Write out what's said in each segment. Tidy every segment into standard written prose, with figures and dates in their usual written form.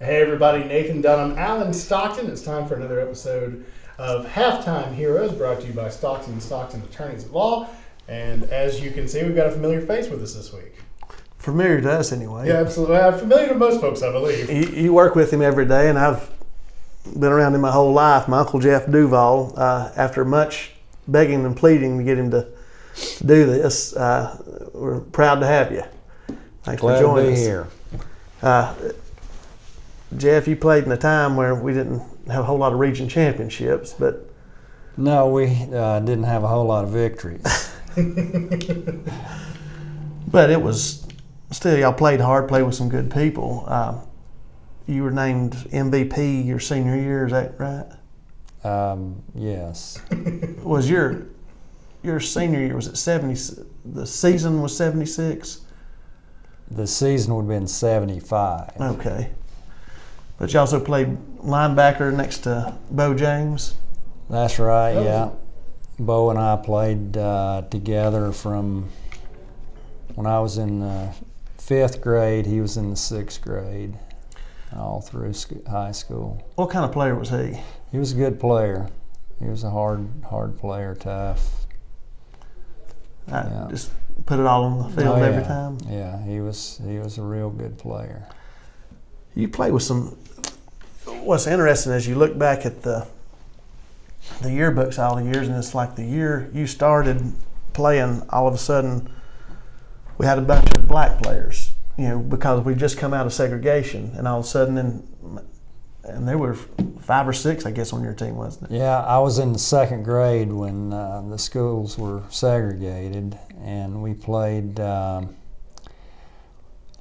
Hey everybody, Nathan Dunham, Alan Stockton. It's time for another episode of Halftime Heroes, brought to you by Stockton & Stockton Attorneys at Law. And as you can see, we've got a familiar face with us this week. Familiar to us, anyway. Yeah, absolutely. Familiar to most folks, I believe. You work with him every day, and I've been around him my whole life. My Uncle Jeff Duvall, after much begging and pleading to get him to do this, we're proud to have you. Thanks Glad for joining to be us. here. Jeff, you played in a time where we didn't have a whole lot of region championships, but No, we didn't have a whole lot of victories. but it was still, y'all played hard, played with some good people. You were named MVP your senior year, is that right? Yes. Was your senior year, was it 70? The season was 76? The season would have been 75. Okay. But you also played linebacker next to Bo James? That's right, yeah. Bo and I played together from when I was in the 5th grade. He was in the 6th grade, all through high school. What kind of player was he? He was a good player. He was a hard player, tough. Yeah. Just put it all on the field every yeah. time? Yeah, he was a real good player. You play with some. What's interesting is you look back at the yearbooks all the years, and it's like the year you started playing, all of a sudden we had a bunch of black players, because we just come out of segregation, and all of a sudden, and there were 5 or 6, I guess, on your team, wasn't it? Yeah, I was in the 2nd grade when the schools were segregated, and we played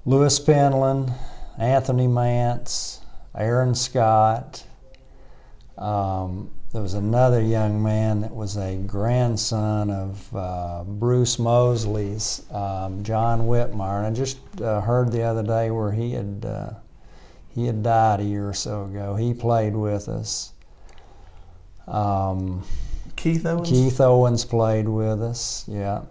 Lewis Penland, Anthony Mance, Aaron Scott. There was another young man that was a grandson of Bruce Mosley's, John Whitmire, and I just heard the other day where he had died a year or so ago. He played with us. Keith Owens? Keith Owens played with us, yeah.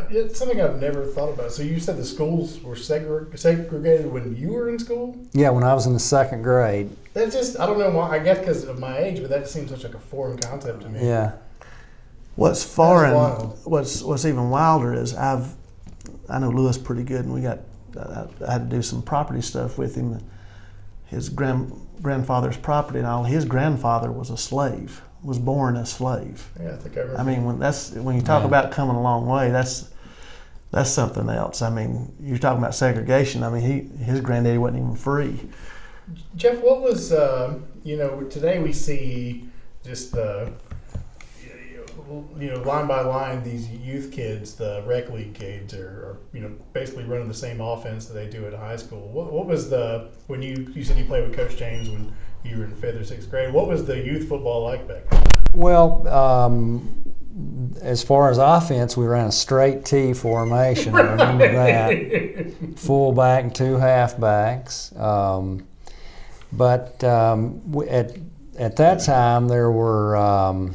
It's something I've never thought about. So you said the schools were segregated when you were in school? Yeah, when I was in the 2nd grade. That's just, I don't know why, I guess because of my age, but that seems such like a foreign concept to me. Yeah. What's foreign, what's even wilder is I know Lewis pretty good, and I had to do some property stuff with him. His grandfather's property and all. His grandfather was a slave, was born a slave. Yeah, I think I remember. I mean, when you talk about coming a long way, that's something else. I mean, you're talking about segregation. I mean, his granddaddy wasn't even free. Jeff, what was today we see just the line by line, these youth kids, the rec league kids are basically running the same offense that they do at high school. What was when you said you played with Coach James when you were in 5th or 6th grade, what was the youth football like back then? Well, as far as offense, we ran a straight T formation. I remember that. Fullback and 2 halfbacks. But at that time, there were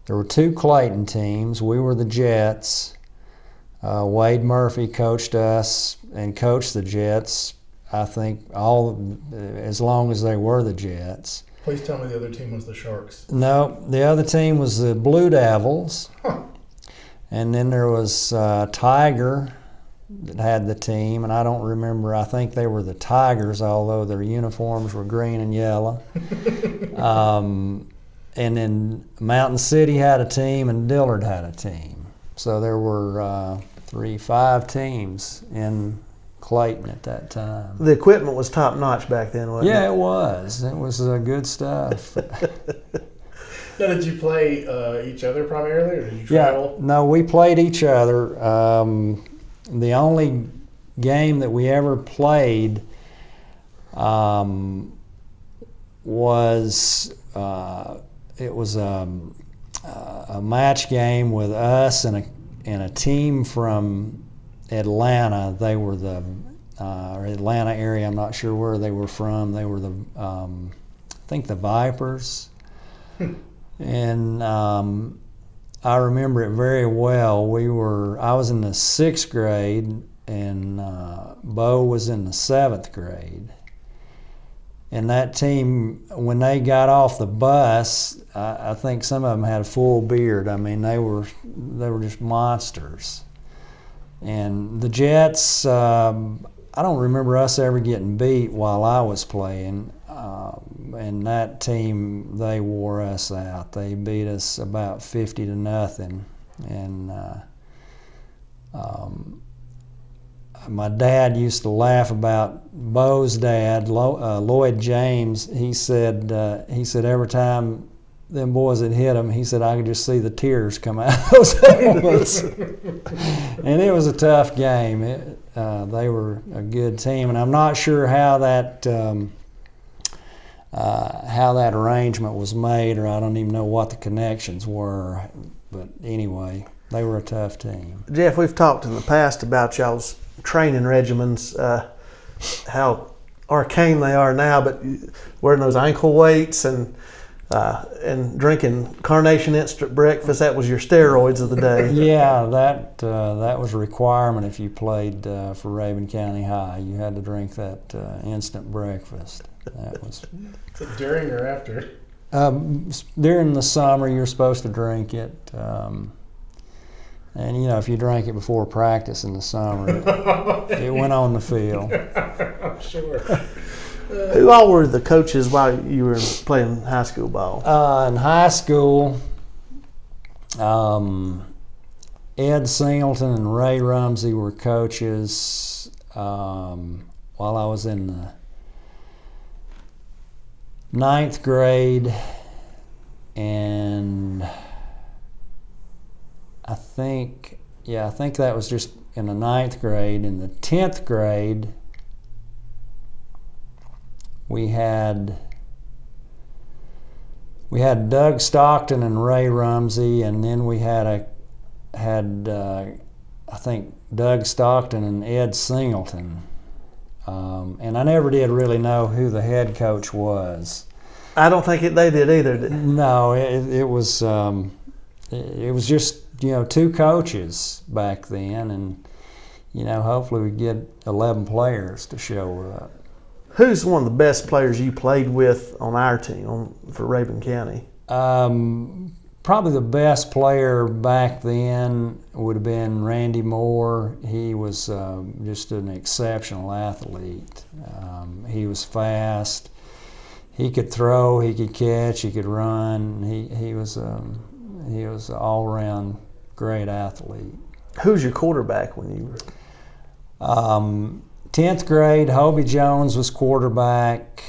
2 Clayton teams. We were the Jets. Wade Murphy coached us and coached the Jets, I think, as long as they were the Jets. Please tell me the other team was the Sharks. No, the other team was the Blue Devils. Huh. And then there was Tiger that had the team, and I don't remember. I think they were the Tigers, although their uniforms were green and yellow. And then Mountain City had a team, and Dillard had a team. So there were 5 teams in Clayton at that time. The equipment was top notch back then, wasn't it? Yeah, it was. It was good stuff. Now, did you play each other primarily, or did you travel? Yeah, no, we played each other. The only game that we ever played was it was a match game with us and a team from Atlanta. They were the Atlanta area. I'm not sure where they were from. They were I think the Vipers. And I remember it very well. I was in the 6th grade, Bo was in the 7th grade. And that team, when they got off the bus, I think some of them had a full beard. I mean, they were just monsters. And the Jets, I don't remember us ever getting beat while I was playing. And that team, they wore us out. They beat us about 50-0. And my dad used to laugh about Bo's dad, Lloyd James. He said every time them boys had hit him, he said I could just see the tears come out of those helmets. And it was a tough game. They were a good team, and I'm not sure how that arrangement was made, or I don't even know what the connections were. But anyway, they were a tough team. Jeff, we've talked in the past about y'all's training regimens, how arcane they are now, but wearing those ankle weights and drinking Carnation Instant breakfast, that was your steroids of the day. Yeah, that was a requirement if you played for Rabun County High. You had to drink that instant breakfast. That was during or after? During the summer, you're supposed to drink it. And, if you drank it before practice in the summer, it went on the field. Sure. Who all were the coaches while you were playing high school ball? In high school, Ed Singleton and Ray Rumsey were coaches while I was in the 9th grade, and I think that was just in the 9th grade. In the 10th grade, we had Doug Stockton and Ray Rumsey, and then we had I think Doug Stockton and Ed Singleton. And I never did really know who the head coach was. I don't think they did either. No, it was just two coaches back then, and hopefully we get 11 players to show up. Who's one of the best players you played with on our team for Rabun County? Probably the best player back then would have been Randy Moore. He was just an exceptional athlete. He was fast. He could throw. He could catch. He could run. He was an all-around great athlete. Who's your quarterback when you were? 10th grade, Hobie Jones was quarterback.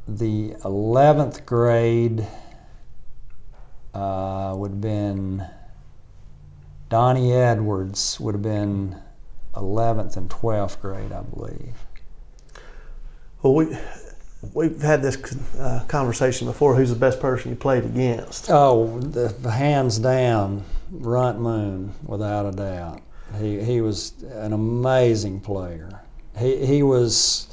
The 11th grade would have been Donnie Edwards, would have been 11th and 12th grade, I believe. Well, we've had this conversation before. Who's the best person you played against? Oh, hands down, Runt Moon, without a doubt. He was an amazing player. He was,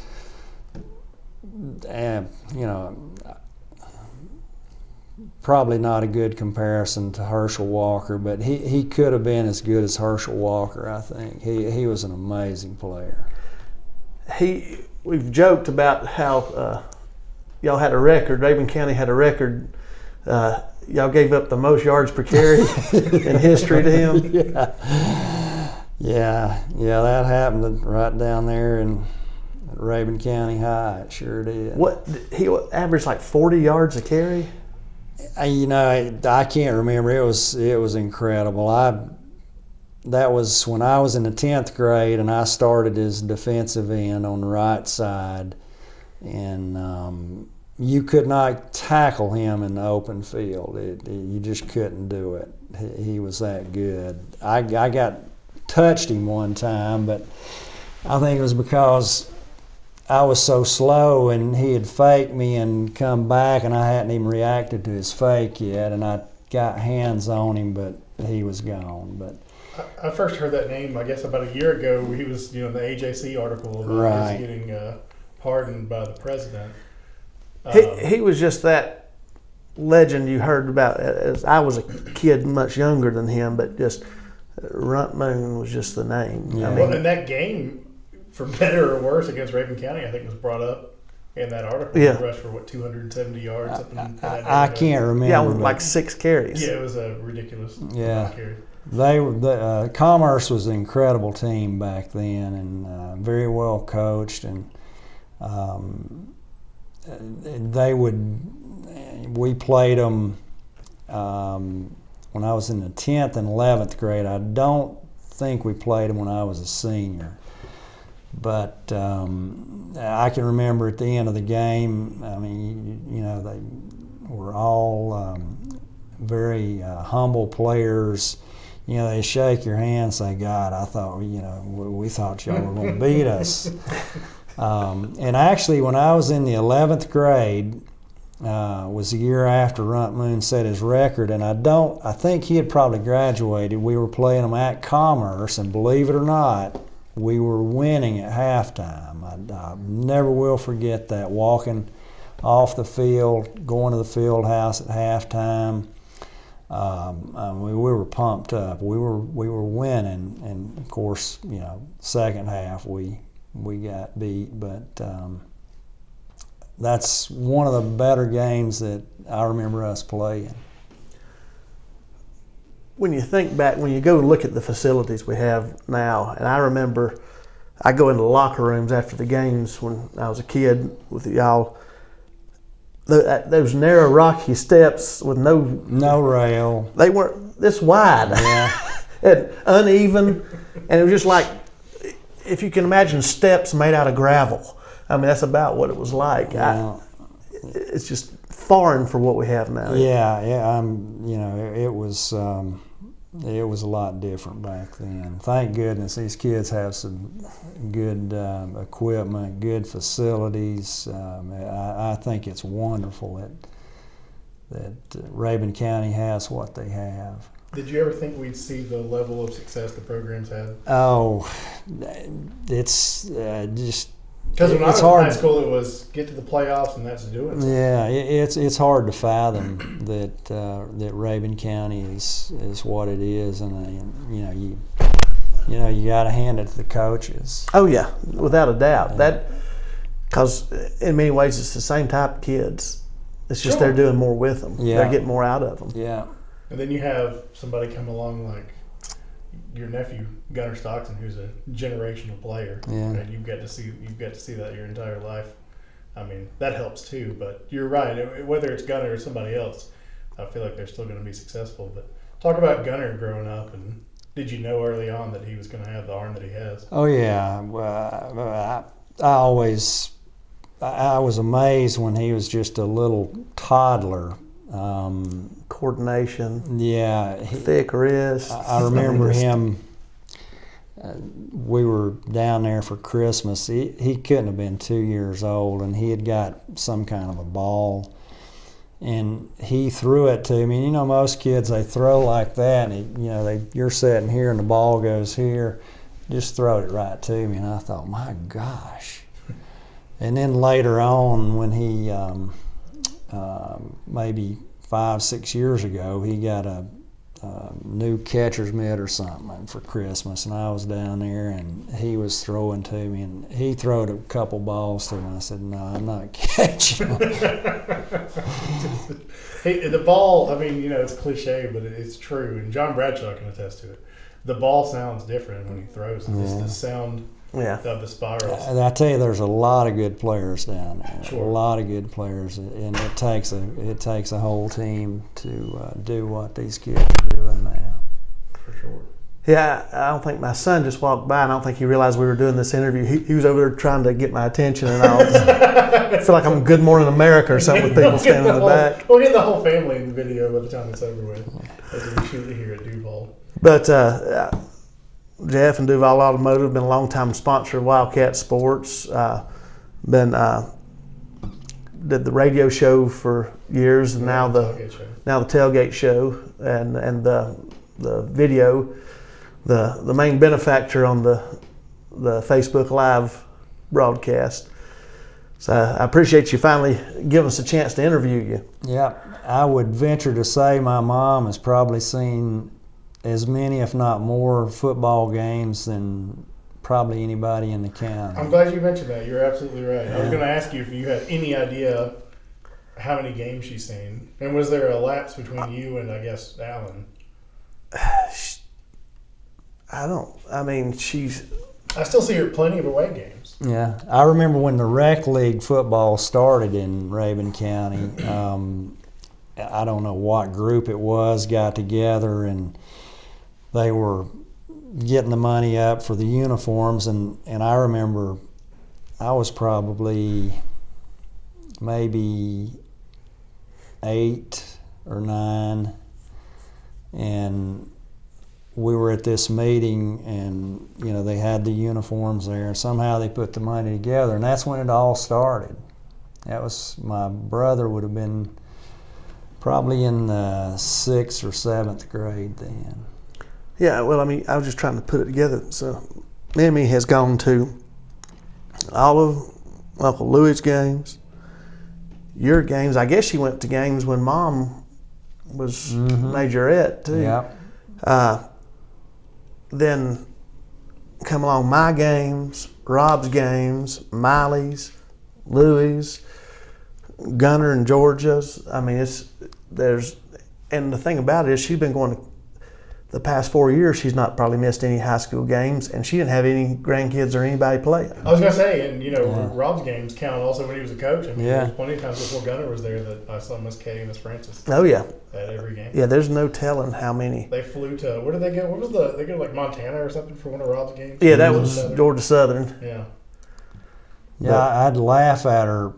probably not a good comparison to Herschel Walker, but he could have been as good as Herschel Walker, I think. He was an amazing player. We've joked about how y'all had a record. Rabun County had a record. Y'all gave up the most yards per carry in history to him. Yeah, that happened right down there in Rabun County High. It sure did. What, he averaged like 40 yards a carry? I can't remember. It was incredible. That was when I was in the 10th grade, and I started as defensive end on the right side, and you could not tackle him in the open field. You just couldn't do it. He was that good. I touched him one time, but I think it was because I was so slow and he had faked me and come back, and I hadn't even reacted to his fake yet, and I got hands on him, but he was gone. But I first heard that name, I guess, about a year ago. He was, in the AJC article about his getting pardoned by the president. He was just that legend you heard about. As I was a kid much younger than him, but just Runt Moon was just the name. Yeah. I Well, mean, and that game, for better or worse, against Raven County, I think was brought up in that article. Yeah. He rushed for 270 yards. Something in that I neighborhood. can't remember. yeah, with but like 6 carries. Yeah, it was a ridiculous. Yeah. carry. Commerce was an incredible team back then, and very well coached, and we played them when I was in the 10th and 11th grade. I don't think we played them when I was a senior, but I can remember at the end of the game, I mean, they were all very humble players. They shake your hand and say, God, I thought, we thought y'all were going to beat us. And actually, when I was in the 11th grade, was the year after Runt Moon set his record, and I think he had probably graduated. We were playing them at Commerce, and believe it or not, we were winning at halftime. I never will forget that, walking off the field, going to the field house at halftime. We were pumped up. We were winning, and of course, second half we got beat. But that's one of the better games that I remember us playing. When you think back, when you go look at the facilities we have now, and I remember I go into the locker rooms after the games when I was a kid with y'all. Those narrow rocky steps with no rail. They weren't this wide. Yeah. And uneven, and it was just like, if you can imagine steps made out of gravel. I mean, that's about what it was like. Yeah. It's just foreign for what we have now. Yeah. It was a lot different back then. Thank goodness these kids have some good equipment, good facilities. I think it's wonderful that Rabun County has what they have. Did you ever think we'd see the level of success the program's had? Oh, it's just. Because when I was in hard. high school, it was get to the playoffs and that's doing it. Yeah, it's hard to fathom that Rabun County is what it is, and you got to hand it to the coaches. Oh yeah, without a doubt. Because in many ways it's the same type of kids. It's just they're doing more with them. Yeah. They're getting more out of them. Yeah. And then you have somebody come along like your nephew Gunnar Stockton, who's a generational player, Yeah. and you've got to see that your entire life. I mean, that helps too. But you're right. Whether it's Gunnar or somebody else, I feel like they're still going to be successful. But talk about Gunnar growing up, and did you know early on that he was going to have the arm that he has? Oh yeah. Well, I was amazed when he was just a little toddler. Coordination. Yeah. Thick wrists. I remember him. We were down there for Christmas. He couldn't have been 2 years old, and he had got some kind of a ball, and he threw it to me. And most kids, they throw like that, and you're sitting here and the ball goes here. Just throw it right to me, and I thought, my gosh. And then later on, when he maybe 5-6 years ago, he got a new catcher's mitt or something for Christmas, and I was down there, and he was throwing to me, and he throwed a couple balls to me, and I said, no, I'm not catching them. Hey, the ball, I mean, it's cliche, but it's true, and John Bradshaw can attest to it. The ball sounds different when he throws. It's the sound of the spirals. And I tell you, there's a lot of good players down there. Sure. A lot of good players, and it takes a whole team to do what these kids are doing now. For sure. Yeah, I don't think my son just walked by, and I don't think he realized we were doing this interview. He was over there trying to get my attention, and I feel like I'm Good Morning America or something with people standing in the back. We'll get the whole family in the video by the time it's over with, as we shoot it here at Duvall. But Jeff and Duvall Automotive been a long time sponsor of Wildcat Sports. Did the radio show for years, and now the tailgate show, and the video, the main benefactor on the Facebook Live broadcast. So I appreciate you finally giving us a chance to interview you. Yeah, I would venture to say my mom has probably seen as many, if not more, football games than probably anybody in the county. I'm glad you mentioned that. You're absolutely right. I was going to ask you if you had any idea how many games she's seen. And was there a lapse between you and, I guess, Alan? I still see her at plenty of away games. Yeah. I remember when the rec league football started in Rabun County. I don't know what group it was, got together, and they were getting the money up for the uniforms. And I remember I was probably maybe 8 or 9, and we were at this meeting, and they had the uniforms there, and somehow they put the money together, and that's when it all started. That was, my brother would have been probably in the 6th or 7th grade then. Yeah, well, I was just trying to put it together. So Mimi has gone to all of Uncle Louis' games, your games. I guess she went to games when Mom was majorette too. Yeah. Then come along my games, Rob's games, Miley's, Louis', Gunner and Georgia's. And the thing about it is she's been going to, the past 4 years, she's not probably missed any high school games, and she didn't have any grandkids or anybody playing. I was going to say, and Rob's games count also when he was a coach. There's plenty of times before Gunner was there that I saw Miss Kay and Miss Francis. Oh yeah. At every game. Yeah, there's no telling how many. They flew to, where did they go? They go to like Montana or something for one of Rob's games? Yeah, that was Georgia Southern. Yeah. Yeah, I'd laugh at her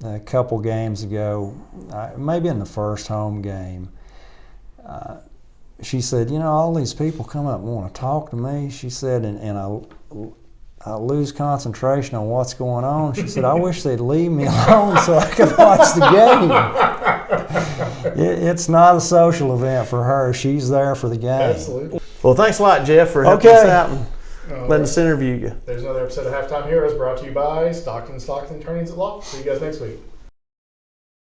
a couple games ago, maybe in the first home game. She said, all these people come up and want to talk to me. She said, and I lose concentration on what's going on. She said, I wish they'd leave me alone so I could watch the game. It's not a social event for her. She's there for the game. Absolutely. Well, thanks a lot, Jeff, for helping us out and letting us interview you. There's another episode of Halftime Heroes brought to you by Stockton Attorneys at Law. See you guys next week.